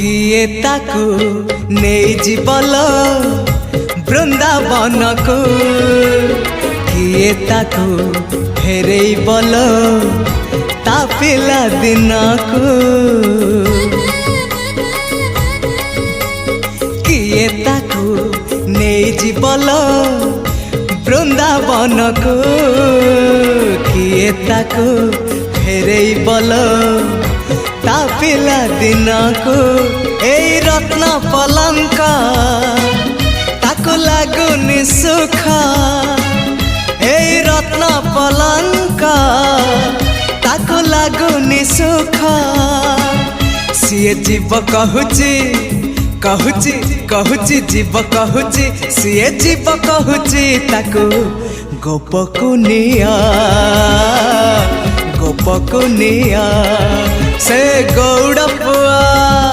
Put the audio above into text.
किए ताकू नहीं जीवल बृंदावन को किए ताकू फेरे बल ता पिला दिन को किए ताकू नहीं जीवल बृंदावन को किए ताकू फेरे बल ता पिला दिन को ए रत्न पलंक ताको लागुनि सुख ए रत्न पलंक ताको लागुनि सुख सीए जीव कहूची कहूची कहूची जीव कहूची सीए जीव कहूची ताको गोपकुनिया गोपकुनिया से गौड़ पुआ।